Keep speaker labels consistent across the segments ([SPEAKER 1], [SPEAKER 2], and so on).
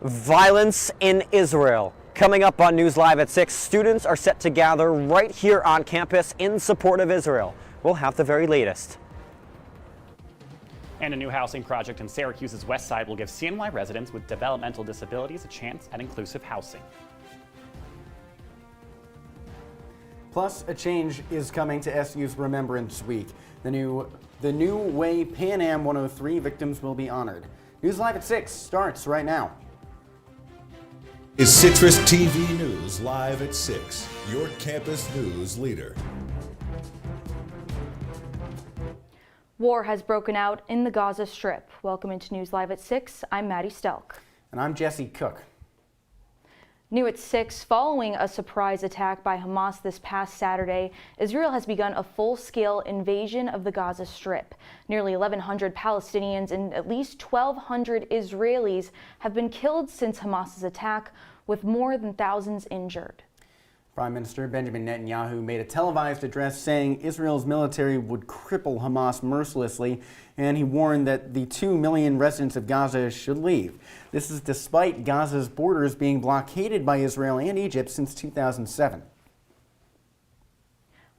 [SPEAKER 1] Violence in Israel. Coming up on News Live at 6, students are set to gather right here on campus in support of Israel. We'll have the very latest.
[SPEAKER 2] And a new housing project in Syracuse's west side will give CNY residents with developmental disabilities a chance at inclusive housing.
[SPEAKER 3] Plus, a change is coming to SU's Remembrance Week. The new way Pan Am 103 victims will be honored. News Live at 6 starts right now.
[SPEAKER 4] Is CitrusTV News live at 6, your campus news leader.
[SPEAKER 5] War has broken out in the Gaza Strip. Welcome into News Live at 6. I'm Maddie Stelk.
[SPEAKER 3] And I'm Jesse Cook.
[SPEAKER 5] New at 6, following a surprise attack by Hamas this past Saturday, Israel has begun a full-scale invasion of the Gaza Strip. Nearly 1,100 Palestinians and at least 1,200 Israelis have been killed since Hamas's attack, with more than thousands injured.
[SPEAKER 3] Prime Minister Benjamin Netanyahu made a televised address saying Israel's military would cripple Hamas mercilessly, and he warned that the 2 million residents of Gaza should leave. This is despite Gaza's borders being blockaded by Israel and Egypt since 2007.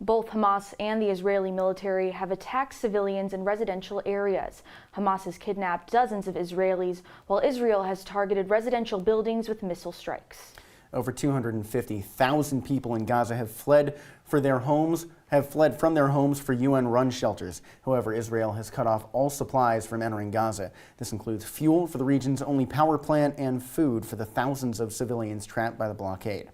[SPEAKER 5] Both Hamas and the Israeli military have attacked civilians in residential areas. Hamas has kidnapped dozens of Israelis, while Israel has targeted residential buildings with missile strikes.
[SPEAKER 3] Over 250,000 people in Gaza have fled from their homes for UN-run shelters. However, Israel has cut off all supplies from entering Gaza. This includes fuel for the region's only power plant and food for the thousands of civilians trapped by the blockade.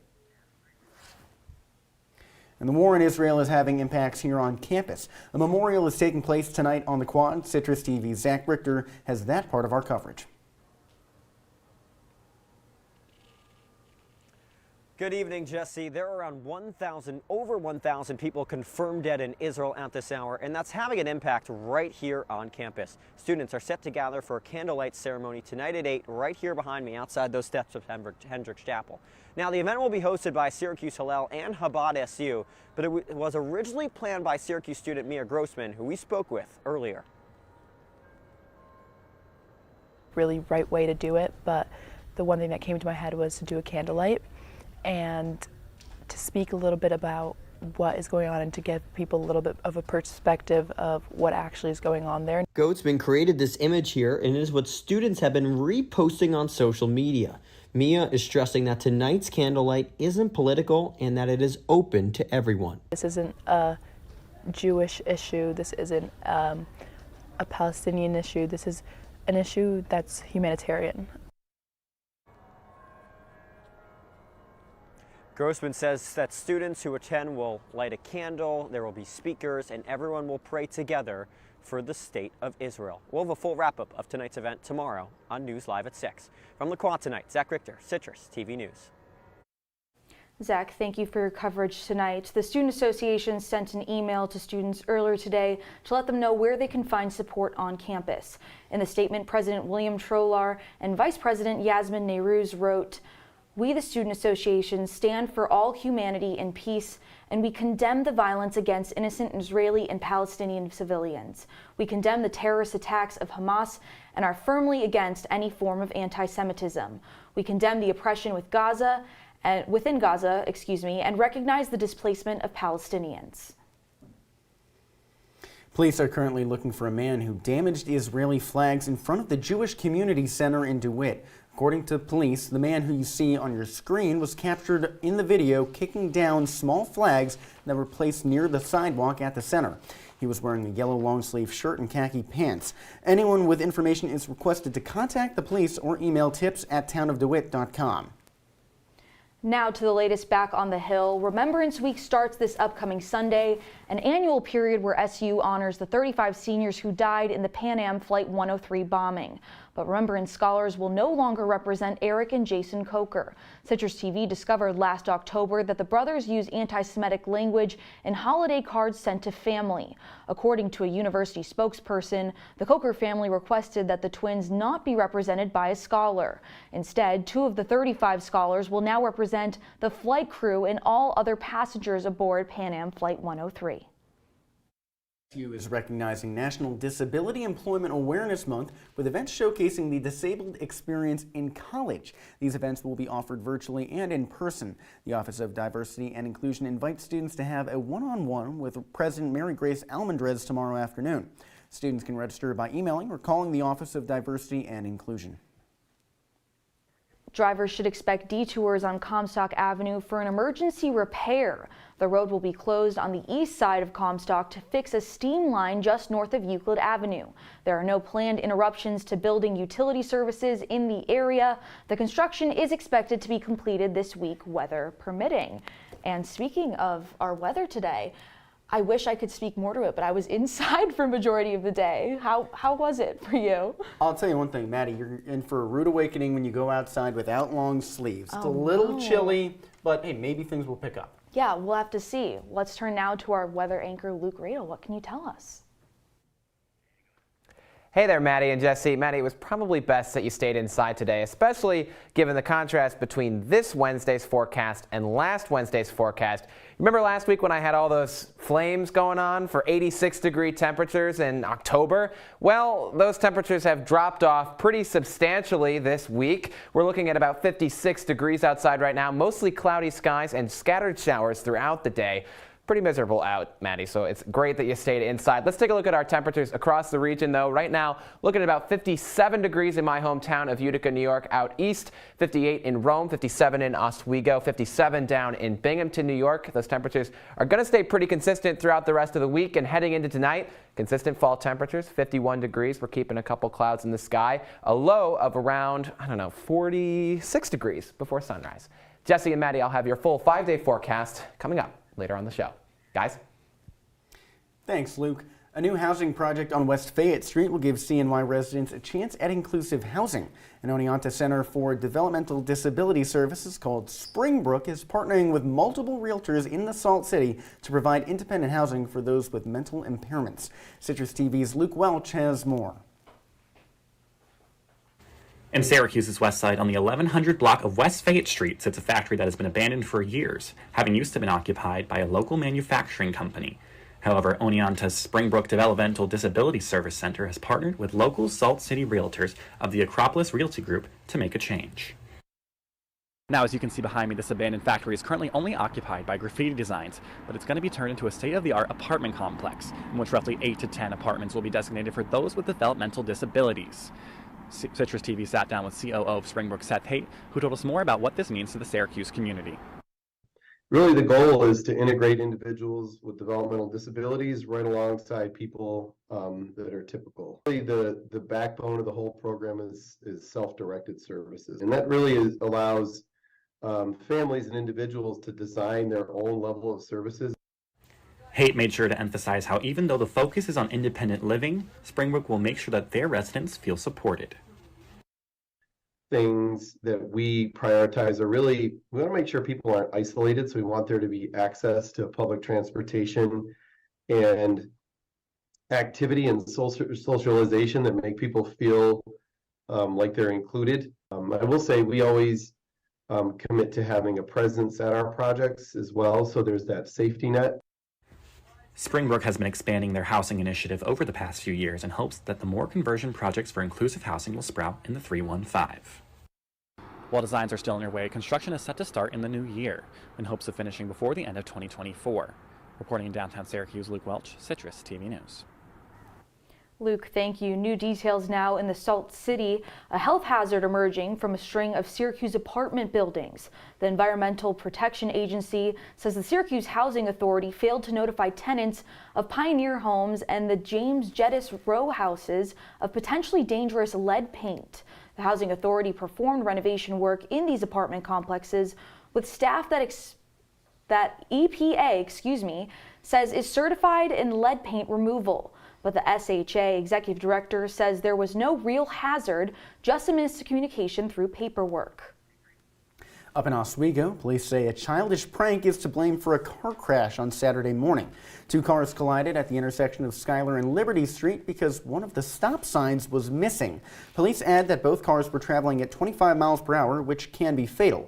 [SPEAKER 3] And the war in Israel is having impacts here on campus. A memorial is taking place tonight on the Quad. Citrus TV's Zach Richter has that part of our coverage.
[SPEAKER 1] Good evening, Jesse. There are around over 1,000 people confirmed dead in Israel at this hour, and that's having an impact right here on campus. Students are set to gather for a candlelight ceremony tonight at 8, right here behind me, outside those steps of Hendricks Chapel. Now, the event will be hosted by Syracuse Hillel and Chabad SU, but it was originally planned by Syracuse student Mia Grossman, who we spoke with earlier.
[SPEAKER 6] Really right way to do it, but the one thing that came to my head was to do a candlelight and to speak a little bit about what is going on and to give people a little bit of a perspective of what actually is going on there.
[SPEAKER 1] Goatsman created this image here, and it is what students have been reposting on social media. Mia is stressing that tonight's candlelight isn't political and that it is open to everyone.
[SPEAKER 6] This isn't a Jewish issue. This isn't a Palestinian issue. This is an issue that's humanitarian.
[SPEAKER 1] Grossman says that students who attend will light a candle, there will be speakers, and everyone will pray together for the state of Israel. We'll have a full wrap-up of tonight's event tomorrow on News Live at 6. From the Quad tonight, Zach Richter, Citrus TV News.
[SPEAKER 5] Zach, thank you for your coverage tonight. The Student Association sent an email to students earlier today to let them know where they can find support on campus. In the statement, President William Trolar and Vice President Yasmin Nehrouz wrote, "We, the Student Association, stand for all humanity and peace, and we condemn the violence against innocent Israeli and Palestinian civilians. We condemn the terrorist attacks of Hamas and are firmly against any form of anti-Semitism. We condemn the oppression within Gaza, and recognize the displacement of Palestinians."
[SPEAKER 3] Police are currently looking for a man who damaged Israeli flags in front of the Jewish Community Center in DeWitt. According to police, the man who you see on your screen was captured in the video kicking down small flags that were placed near the sidewalk at the center. He was wearing a yellow long-sleeve shirt and khaki pants. Anyone with information is requested to contact the police or email tips@townofdewitt.com.
[SPEAKER 5] Now to the latest back on the Hill. Remembrance Week starts this upcoming Sunday, an annual period where SU honors the 35 seniors who died in the Pan Am Flight 103 bombing. But Remembrance scholars will no longer represent Eric and Jason Coker. Citrus TV discovered last October that the brothers use anti-Semitic language in holiday cards sent to family. According to a university spokesperson, the Coker family requested that the twins not be represented by a scholar. Instead, 2 of the 35 scholars will now represent the flight crew and all other passengers aboard Pan Am Flight 103.
[SPEAKER 3] SU is recognizing National Disability Employment Awareness Month with events showcasing the disabled experience in college. These events will be offered virtually and in person. The Office of Diversity and Inclusion invites students to have a one-on-one with President Mary Grace Almendrez tomorrow afternoon. Students can register by emailing or calling the Office of Diversity and Inclusion.
[SPEAKER 5] Drivers should expect detours on Comstock Avenue for an emergency repair. The road will be closed on the east side of Comstock to fix a steam line just north of Euclid Avenue. There are no planned interruptions to building utility services in the area. The construction is expected to be completed this week, weather permitting. And speaking of our weather today, I wish I could speak more to it, but I was inside for a majority of the day. How was it for you?
[SPEAKER 3] I'll tell you one thing, Maddie, you're in for a rude awakening when you go outside without long sleeves. It's a little chilly, but hey, maybe things will pick up.
[SPEAKER 5] Yeah, we'll have to see. Let's turn now to our weather anchor, Luke Radel. What can you tell us?
[SPEAKER 7] Hey there, Maddie and Jesse. Maddie, it was probably best that you stayed inside today, especially given the contrast between this Wednesday's forecast and last Wednesday's forecast. Remember last week when I had all those flames going on for 86-degree temperatures in October? Well, those temperatures have dropped off pretty substantially this week. We're looking at about 56 degrees outside right now, mostly cloudy skies and scattered showers throughout the day. Pretty miserable out, Maddie, so it's great that you stayed inside. Let's take a look at our temperatures across the region, though. Right now, looking at about 57 degrees in my hometown of Utica, New York. Out east, 58 in Rome, 57 in Oswego, 57 down in Binghamton, New York. Those temperatures are going to stay pretty consistent throughout the rest of the week, and heading into tonight, consistent fall temperatures, 51 degrees. We're keeping a couple clouds in the sky. A low of around, 46 degrees before sunrise. Jesse and Maddie, I'll have your full 5-day forecast coming up later on the show. Guys?
[SPEAKER 3] Thanks, Luke. A new housing project on West Fayette Street will give CNY residents a chance at inclusive housing. An Oneonta Center for Developmental Disability Services called Springbrook is partnering with multiple realtors in the Salt City to provide independent housing for those with mental impairments. Citrus TV's Luke Welch has more.
[SPEAKER 2] In Syracuse's west side, on the 1100 block of West Fayette Street, sits a factory that has been abandoned for years, having used to have been occupied by a local manufacturing company. However, Oneonta's Springbrook Developmental Disability Service Center has partnered with local Salt City realtors of the Acropolis Realty Group to make a change. Now, as you can see behind me, this abandoned factory is currently only occupied by graffiti designs, but it's going to be turned into a state-of-the-art apartment complex, in which roughly 8 to 10 apartments will be designated for those with developmental disabilities. Citrus TV sat down with COO of Springbrook, Seth Haight, who told us more about what this means to the Syracuse community.
[SPEAKER 8] Really, the goal is to integrate individuals with developmental disabilities right alongside people that are typical. Really, the backbone of the whole program is self-directed services, and that really allows families and individuals to design their own level of services.
[SPEAKER 2] Haight made sure to emphasize how even though the focus is on independent living, Springbrook will make sure that their residents feel supported.
[SPEAKER 8] Things that we prioritize are really, we want to make sure people aren't isolated, so we want there to be access to public transportation and activity and socialization that make people feel like they're included. I will say we always commit to having a presence at our projects as well, so there's that safety net.
[SPEAKER 2] Springbrook has been expanding their housing initiative over the past few years and hopes that the more conversion projects for inclusive housing will sprout in the 315. While designs are still underway, construction is set to start in the new year, in hopes of finishing before the end of 2024. Reporting in downtown Syracuse, Luke Welch, Citrus TV News.
[SPEAKER 5] Luke, thank you. New details now in the Salt City. A health hazard emerging from a string of Syracuse apartment buildings. The Environmental Protection Agency says the Syracuse Housing Authority failed to notify tenants of Pioneer Homes and the James Jettis row houses of potentially dangerous lead paint. The Housing Authority performed renovation work in these apartment complexes with staff that EPA, says is certified in lead paint removal. But the SHA executive director says there was no real hazard, just a miscommunication through paperwork.
[SPEAKER 3] Up in Oswego, police say a childish prank is to blame for a car crash on Saturday morning. 2 cars collided at the intersection of Schuyler and Liberty Street because one of the stop signs was missing. Police add that both cars were traveling at 25 miles per hour, which can be fatal.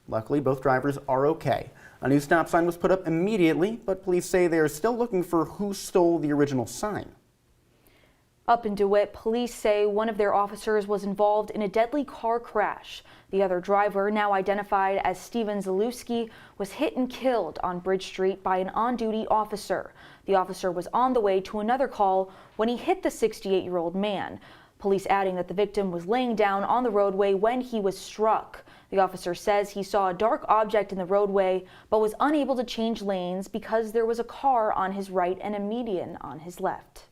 [SPEAKER 3] Luckily, both drivers are okay. A new stop sign was put up immediately, but police say they are still looking for who stole the original sign.
[SPEAKER 5] Up in DeWitt, police say one of their officers was involved in a deadly car crash. The other driver, now identified as Steven Zalewski, was hit and killed on Bridge Street by an on-duty officer. The officer was on the way to another call when he hit the 68-year-old man. Police adding that the victim was laying down on the roadway when he was struck. The officer says he saw a dark object in the roadway but was unable to change lanes because there was a car on his right and a median on his left.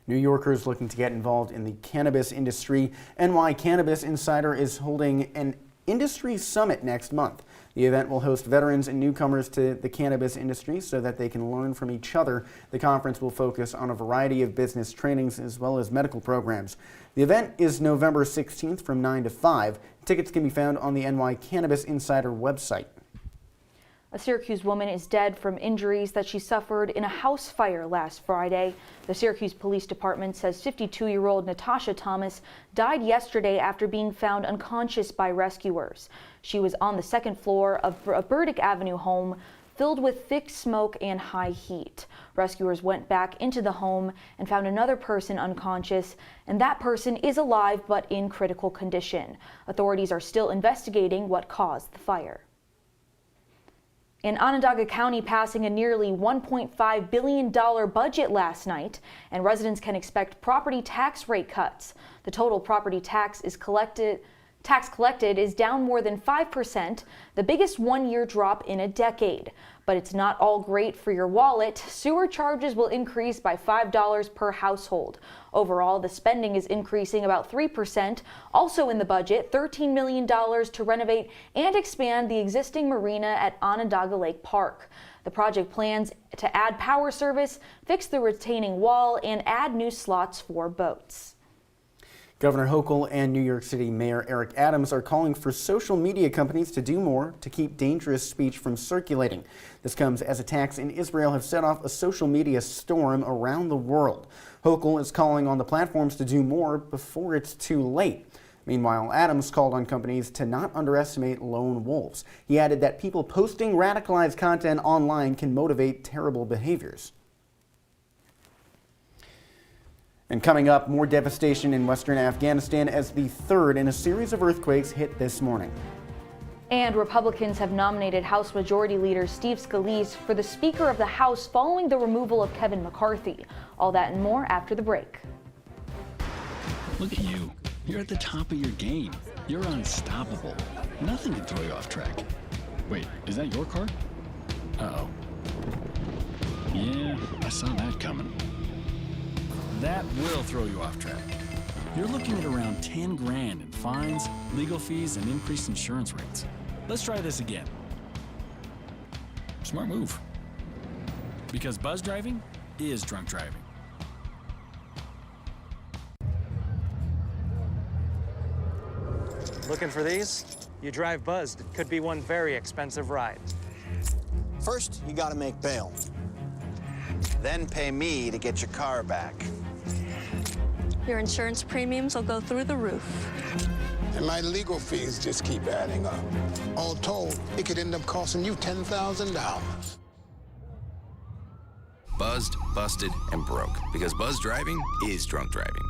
[SPEAKER 3] New Yorkers looking to get involved in the cannabis industry. NY Cannabis Insider is holding an industry summit next month. The event will host veterans and newcomers to the cannabis industry so that they can learn from each other. The conference will focus on a variety of business trainings as well as medical programs. The event is November 16th from 9 to 5. Tickets can be found on the NY Cannabis Insider website.
[SPEAKER 5] A Syracuse woman is dead from injuries that she suffered in a house fire last Friday. The Syracuse Police Department says 52-year-old Natasha Thomas died yesterday after being found unconscious by rescuers. She was on the second floor of a Burdick Avenue home filled with thick smoke and high heat. Rescuers went back into the home and found another person unconscious, and that person is alive but in critical condition. Authorities are still investigating what caused the fire. In Onondaga County passing a nearly $1.5 billion budget last night, and residents can expect property tax rate cuts. The total property tax collected is down more than 5%, the biggest one-year drop in a decade. But it's not all great for your wallet. Sewer charges will increase by $5 per household. Overall, the spending is increasing about 3%. Also in the budget, $13 million to renovate and expand the existing marina at Onondaga Lake Park. The project plans to add power service, fix the retaining wall, and add new slots for boats.
[SPEAKER 3] Governor Hochul and New York City Mayor Eric Adams are calling for social media companies to do more to keep dangerous speech from circulating. This comes as attacks in Israel have set off a social media storm around the world. Hochul is calling on the platforms to do more before it's too late. Meanwhile, Adams called on companies to not underestimate lone wolves. He added that people posting radicalized content online can motivate terrible behaviors. And coming up, more devastation in western Afghanistan as the third in a series of earthquakes hit this morning.
[SPEAKER 5] And Republicans have nominated House Majority Leader Steve Scalise for the Speaker of the House following the removal of Kevin McCarthy. All that and more after the break.
[SPEAKER 9] Look at you. You're at the top of your game. You're unstoppable. Nothing can throw you off track. Wait, is that your car? Uh-oh. Yeah, I saw that coming. That will throw you off track. You're looking at around 10 grand in fines, legal fees, and increased insurance rates. Let's try this again. Smart move. Because buzz driving is drunk driving.
[SPEAKER 10] Looking for these? You drive buzzed. It could be one very expensive ride.
[SPEAKER 11] First, you gotta make bail. Then pay me to get your car back.
[SPEAKER 12] Your insurance premiums will go through the roof.
[SPEAKER 13] And my legal fees just keep adding up. All told, it could end up costing you $10,000.
[SPEAKER 14] Buzzed, busted, and broke. Because buzz driving is drunk driving.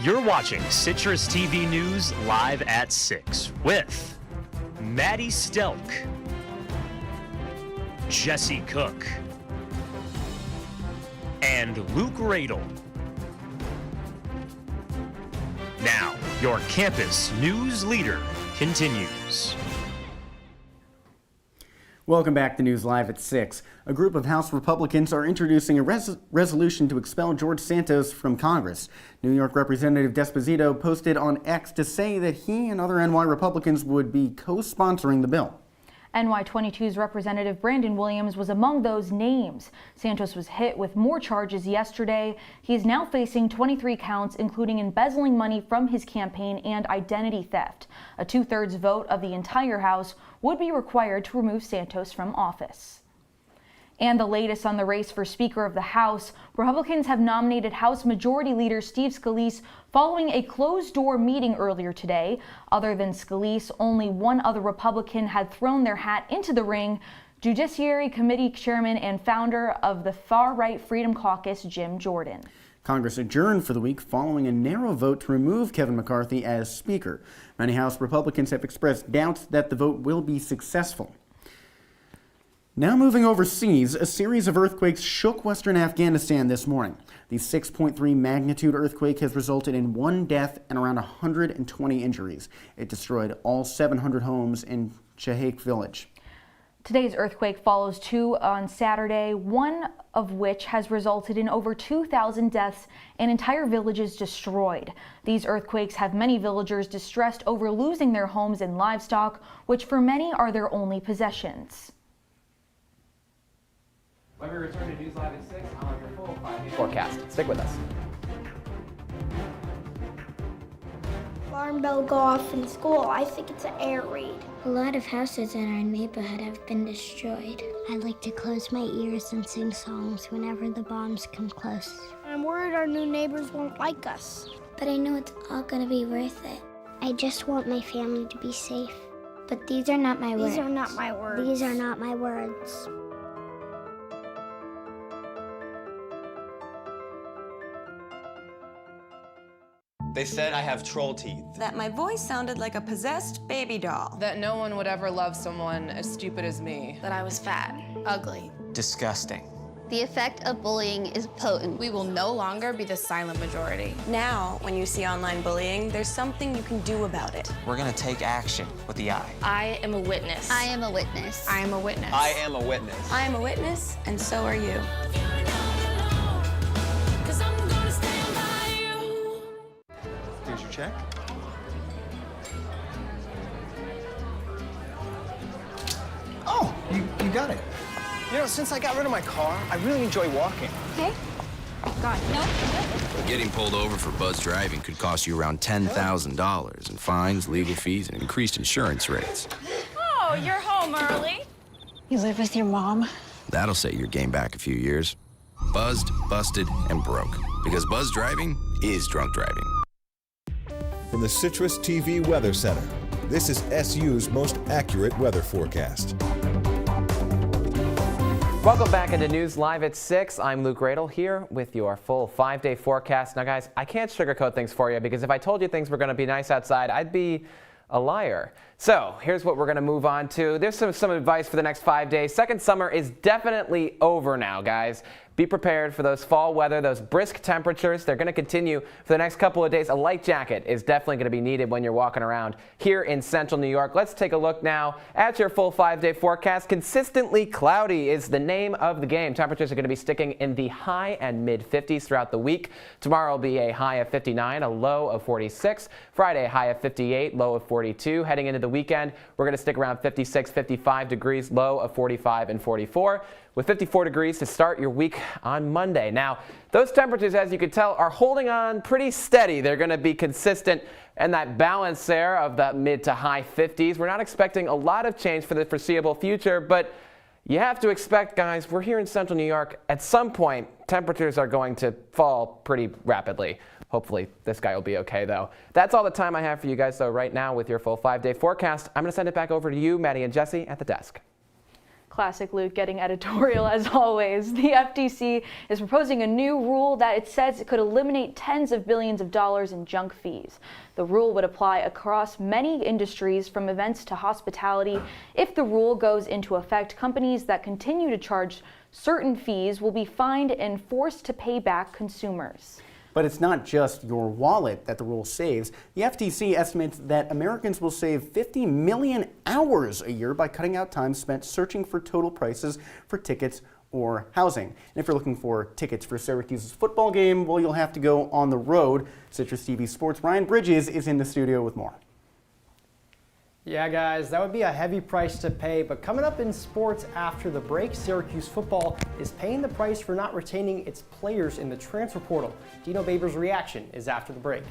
[SPEAKER 15] You're watching CitrusTV News live at 6 with Maddie Stelk, Jesse Cook, and Luke Radel. Now, your campus news leader continues.
[SPEAKER 3] Welcome back to News Live at 6. A group of House Republicans are introducing a resolution to expel George Santos from Congress. New York Representative Desposito posted on X to say that he and other NY Republicans would be co-sponsoring the bill.
[SPEAKER 5] NY22's Representative Brandon Williams was among those names. Santos was hit with more charges yesterday. He is now facing 23 counts, including embezzling money from his campaign and identity theft. A 2/3 vote of the entire House would be required to remove Santos from office. And the latest on the race for Speaker of the House, Republicans have nominated House Majority Leader Steve Scalise following a closed-door meeting earlier today. Other than Scalise, only one other Republican had thrown their hat into the ring, Judiciary Committee Chairman and founder of the far-right Freedom Caucus, Jim Jordan.
[SPEAKER 3] Congress adjourned for the week following a narrow vote to remove Kevin McCarthy as Speaker. Many House Republicans have expressed doubts that the vote will be successful. Now moving overseas, a series of earthquakes shook western Afghanistan this morning. The 6.3 magnitude earthquake has resulted in 1 death and around 120 injuries. It destroyed all 700 homes in Chahik village.
[SPEAKER 5] Today's earthquake follows 2 on Saturday, one of which has resulted in over 2,000 deaths and entire villages destroyed. These earthquakes have many villagers distressed over losing their homes and livestock, which for many are their only possessions.
[SPEAKER 7] When we return to News Live at 6, I'll have your full 5-day forecast. Stick with us.
[SPEAKER 16] Alarm bell go off in school. I think it's an air raid. A lot of houses in our neighborhood have been destroyed. I like to close my ears and sing songs whenever the bombs come close. I'm worried our new neighbors won't like us. But I know it's all gonna be worth it. I just want my family to be safe. But these are not my words. These are not my words. These are not my words.
[SPEAKER 17] They said I have troll teeth.
[SPEAKER 18] That my voice sounded like a possessed baby doll.
[SPEAKER 19] That no one would ever love someone as stupid as me.
[SPEAKER 20] That I was fat, ugly.
[SPEAKER 17] Disgusting.
[SPEAKER 20] The effect of bullying is potent. We will no longer be the silent majority.
[SPEAKER 18] Now, when you see online bullying, there's something you can do about it.
[SPEAKER 17] We're gonna take action with the I.
[SPEAKER 20] I am a witness. I am a witness. I am a witness.
[SPEAKER 17] I am a witness.
[SPEAKER 18] I am a witness, and so are you.
[SPEAKER 17] Here's your check.
[SPEAKER 21] Oh, you got it. You know, since I got rid of my car, I really enjoy walking.
[SPEAKER 20] Okay. God, no.
[SPEAKER 14] Getting pulled over for buzz driving could cost you around $10,000 in fines, legal fees, and increased insurance rates.
[SPEAKER 20] Oh, you're home early. You live with your mom?
[SPEAKER 14] That'll set your game back a few years. Buzzed, busted, and broke. Because buzz driving is drunk driving.
[SPEAKER 4] From the CitrusTV Weather Center, this is SU's most accurate weather forecast.
[SPEAKER 7] Welcome back into News Live at 6. I'm Luke Radel here with your full 5-day forecast. Now, guys, I can't sugarcoat things for you because if I told you things were going to be nice outside, I'd be a liar. So here's what we're going to move on to. There's some advice for the next 5 days. Second summer is definitely over now, guys. Be prepared for those fall weather, those brisk temperatures. They're going to continue for the next couple of days. A light jacket is definitely going to be needed when you're walking around here in central New York. Let's take a look now at your full 5-day forecast. Consistently cloudy is the name of the game. Temperatures are going to be sticking in the high and mid-50s throughout the week. Tomorrow will be a high of 59, a low of 46. Friday, a high of 58, low of 42. Heading into the weekend, we're going to stick around 56, 55 degrees, low of 45 and 44. With 54 degrees to start your week on Monday. Now, those temperatures, as you can tell, are holding on pretty steady. They're going to be consistent, and that balance there of the mid to high 50s. We're not expecting a lot of change for the foreseeable future, but you have to expect, guys, we're here in central New York. At some point, temperatures are going to fall pretty rapidly. Hopefully, this guy will be okay, though. That's all the time I have for you guys, though, right now with your full 5-day forecast. I'm going to send it back over to you, Maddie and Jesse, at the desk.
[SPEAKER 5] Classic Luke getting editorial as always. The FTC is proposing a new rule that it says it could eliminate tens of billions of dollars in junk fees. The rule would apply across many industries from events to hospitality. If the rule goes into effect, companies that continue to charge certain fees will be fined and forced to pay back consumers.
[SPEAKER 3] But it's not just your wallet that the rule saves. The FTC estimates that Americans will save 50 million hours a year by cutting out time spent searching for total prices for tickets or housing. And if you're looking for tickets for Syracuse's football game, well, you'll have to go on the road. Citrus TV Sports' Ryan Bridges is in the studio with more.
[SPEAKER 6] Yeah, guys, that would be a heavy price to pay, but coming up in sports after the break, Syracuse football is paying the price for not retaining its players in the transfer portal. Dino Babers' reaction is after the break.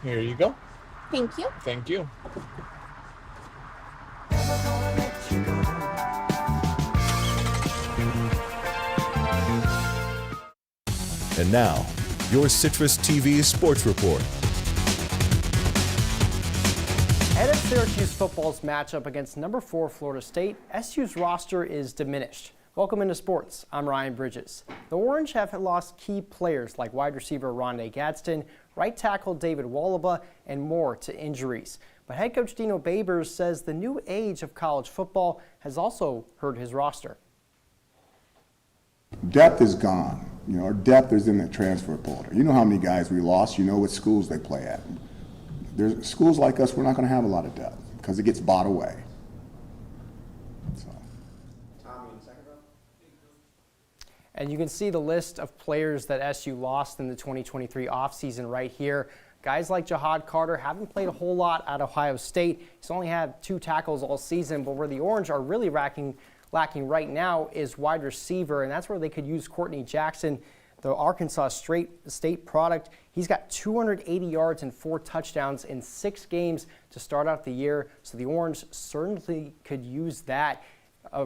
[SPEAKER 22] Here you go.
[SPEAKER 23] Thank you.
[SPEAKER 22] Thank you.
[SPEAKER 4] And now, your Citrus TV Sports Report.
[SPEAKER 6] Ahead of Syracuse football's matchup against number 4 Florida State, SU's roster is diminished. Welcome into sports. I'm Ryan Bridges. The Orange have lost key players like wide receiver Rondé Gadsden, right tackle David Wallaba, and more to injuries. But head coach Dino Babers says the new age of college football has also hurt his roster.
[SPEAKER 24] Depth is gone. You know, our depth is in the transfer portal. You know how many guys we lost. You know what schools they play at. There's schools like us, we're not going to have a lot of depth because it gets bought away.
[SPEAKER 6] And you can see the list of players that SU lost in the 2023 offseason right here. Guys like Jihad Carter haven't played a whole lot at Ohio State. He's only had 2 tackles all season, but where the Orange are really lacking right now is wide receiver, and that's where they could use Courtney Jackson, the Arkansas State product. He's got 280 yards and 4 touchdowns in 6 games to start out the year, so the Orange certainly could use that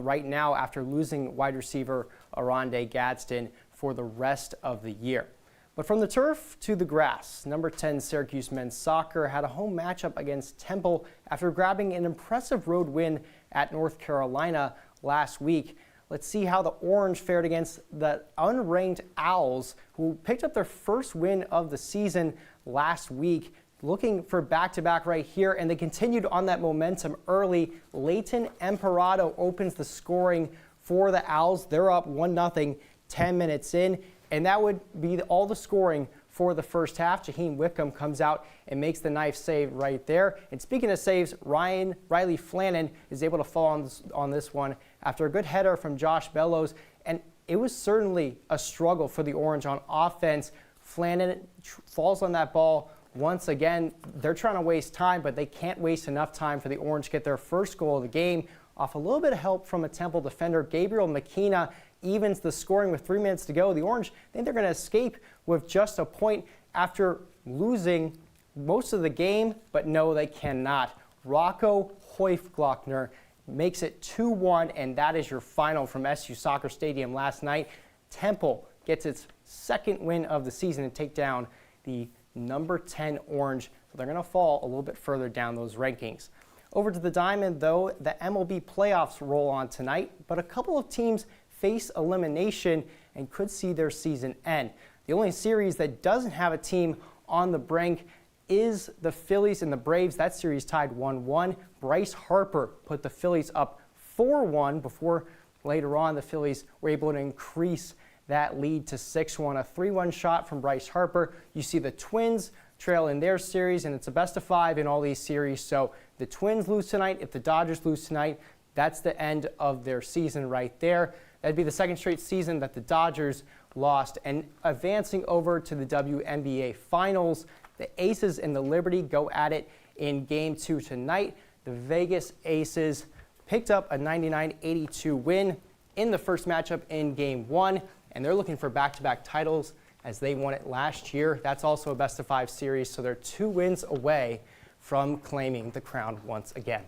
[SPEAKER 6] right now after losing wide receiver Rondé Gadsden for the rest of the year. But from the turf to the grass, number 10 Syracuse men's soccer had a home matchup against Temple after grabbing an impressive road win at North Carolina last week. Let's see how the Orange fared against the unranked Owls, who picked up their first win of the season last week. Looking for back-to-back right here, and they continued on that momentum early. Leighton Emperado opens the scoring for the Owls. They're up 1-0 10 minutes in, and that would be all the scoring for the first half. Jaheim Wickham comes out and makes the knife save right there. And speaking of saves, Riley Flannan is able to fall on this one after a good header from Josh Bellows, and it was certainly a struggle for the Orange on offense. Flannan falls on that ball once again, they're trying to waste time, but they can't waste enough time for the Orange to get their first goal of the game off a little bit of help from a Temple defender. Gabriel McKenna evens the scoring with 3 minutes to go. The Orange think they're going to escape with just a point after losing most of the game, but no, they cannot. Rocco Hoifglockner makes it 2-1, and that is your final from SU Soccer Stadium last night. Temple gets its second win of the season and take down the number 10 Orange. So they're going to fall a little bit further down those rankings. Over to the Diamond, though, the MLB playoffs roll on tonight, but a couple of teams face elimination and could see their season end. The only series that doesn't have a team on the brink is the Phillies and the Braves. That series tied 1-1. Bryce Harper put the Phillies up 4-1 before later on the Phillies were able to increase that lead to 6-1. A 3-1 shot from Bryce Harper. You see the Twins trail in their series, and it's a best of 5 in all these series. So the Twins lose tonight. If the Dodgers lose tonight, that's the end of their season right there. That'd be the second straight season that the Dodgers lost. And advancing over to the WNBA Finals, the Aces and the Liberty go at it in Game 2 tonight. The Vegas Aces picked up a 99-82 win in the first matchup in Game 1, and they're looking for back-to-back titles as they won it last year. That's also a best-of-5 series, so they're 2 wins away from claiming the crown once again.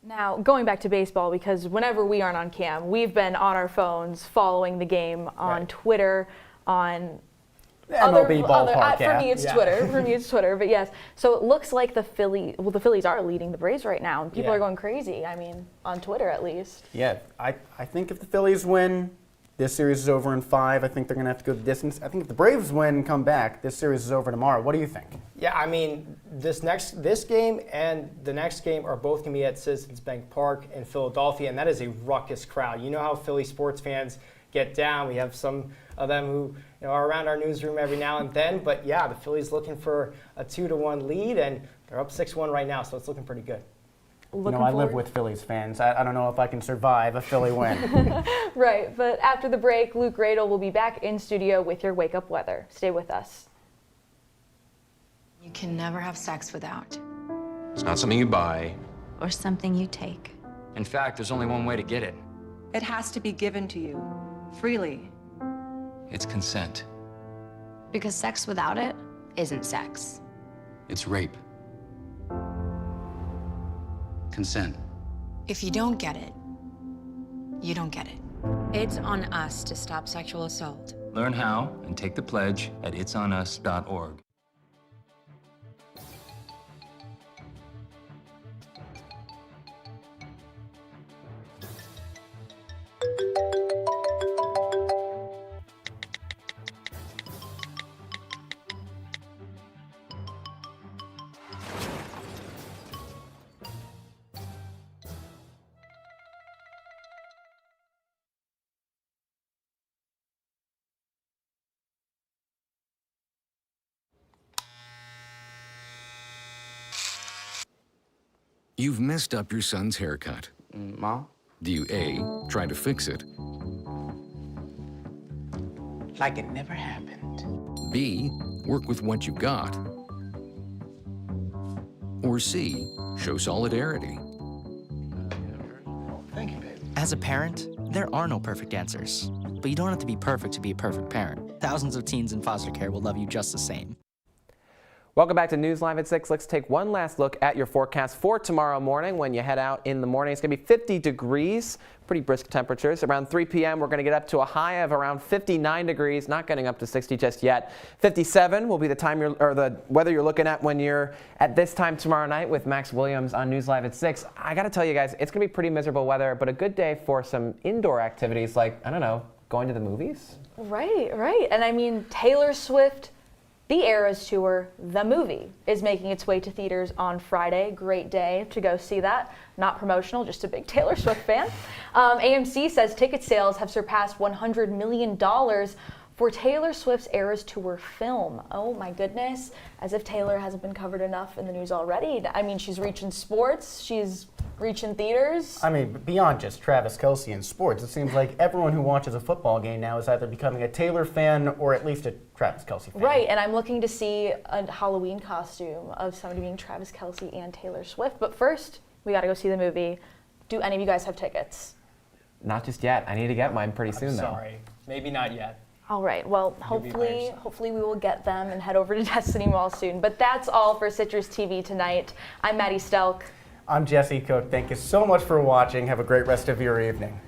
[SPEAKER 5] Now, going back to baseball, because whenever we aren't on cam, we've been on our phones following the game on Twitter, on
[SPEAKER 6] MLB ballpark.
[SPEAKER 5] For me, it's Twitter. For me, it's Twitter. But yes, so it looks like the Phillies are leading the Braves right now, and people are going crazy. I mean, on Twitter at least.
[SPEAKER 3] Yeah, I think if the Phillies win, this series is over in 5. I think they're going to have to go the distance. I think if the Braves win and come back, this series is over tomorrow. What do you think?
[SPEAKER 6] Yeah, I mean, this game and the next game are both going to be at Citizens Bank Park in Philadelphia, and that is a ruckus crowd. You know how Philly sports fans get down. We have some of them who are around our newsroom every now and then. But yeah, the Phillies looking for a 2-1 lead, and they're up 6-1 right now, so it's looking pretty good.
[SPEAKER 3] I live with Phillies fans. I don't know if I can survive a Philly win.
[SPEAKER 5] Right, but after the break, Luke Radel will be back in studio with your wake-up weather. Stay with us.
[SPEAKER 1] You can never have sex without.
[SPEAKER 8] It's not something you buy.
[SPEAKER 1] Or something you take.
[SPEAKER 8] In fact, there's only one way to get it.
[SPEAKER 1] It has to be given to you, freely.
[SPEAKER 8] It's consent.
[SPEAKER 20] Because sex without it isn't sex.
[SPEAKER 8] It's rape. Consent.
[SPEAKER 1] If you don't get it, you don't get it.
[SPEAKER 22] It's on us to stop sexual assault.
[SPEAKER 8] Learn how and take the pledge at itsonus.org.
[SPEAKER 23] You've messed up your son's haircut.
[SPEAKER 17] Mom?
[SPEAKER 23] Do you A, try to fix it?
[SPEAKER 17] Like it never happened.
[SPEAKER 23] B, work with what you got? Or C, show solidarity?
[SPEAKER 17] Thank you, baby.
[SPEAKER 25] As a parent, there are no perfect answers. But you don't have to be perfect to be a perfect parent. Thousands of teens in foster care will love you just the same.
[SPEAKER 7] Welcome back to News Live at 6. Let's take one last look at your forecast for tomorrow morning. When you head out in the morning, it's going to be 50 degrees, pretty brisk temperatures. Around 3 p.m., we're going to get up to a high of around 59 degrees, not getting up to 60 just yet. 57 will be the time the weather you're looking at when you're at this time tomorrow night with Max Williams on News Live at 6. I got to tell you guys, it's going to be pretty miserable weather, but a good day for some indoor activities like, I don't know, going to the movies.
[SPEAKER 5] Right. And I mean, Taylor Swift, The Eras Tour, the movie, is making its way to theaters on Friday. Great day to go see that. Not promotional, just a big Taylor Swift fan. AMC says ticket sales have surpassed $100 million for Taylor Swift's Eras Tour film. Oh my goodness, as if Taylor hasn't been covered enough in the news already. I mean, she's reaching sports, she's reaching theaters.
[SPEAKER 3] I mean, beyond just Travis Kelce and sports, it seems like everyone who watches a football game now is either becoming a Taylor fan or at least a Travis Kelce fan.
[SPEAKER 5] Right, and I'm looking to see a Halloween costume of somebody being Travis Kelce and Taylor Swift. But first, we got to go see the movie. Do any of you guys have tickets?
[SPEAKER 7] Not just yet. I need to get mine pretty soon, though.
[SPEAKER 2] Sorry, maybe not yet.
[SPEAKER 5] All right, well, hopefully we will get them and head over to Destiny Mall soon. But that's all for Citrus TV tonight. I'm Maddie Stelk.
[SPEAKER 3] I'm Jesse Cook. Thank you so much for watching. Have a great rest of your evening.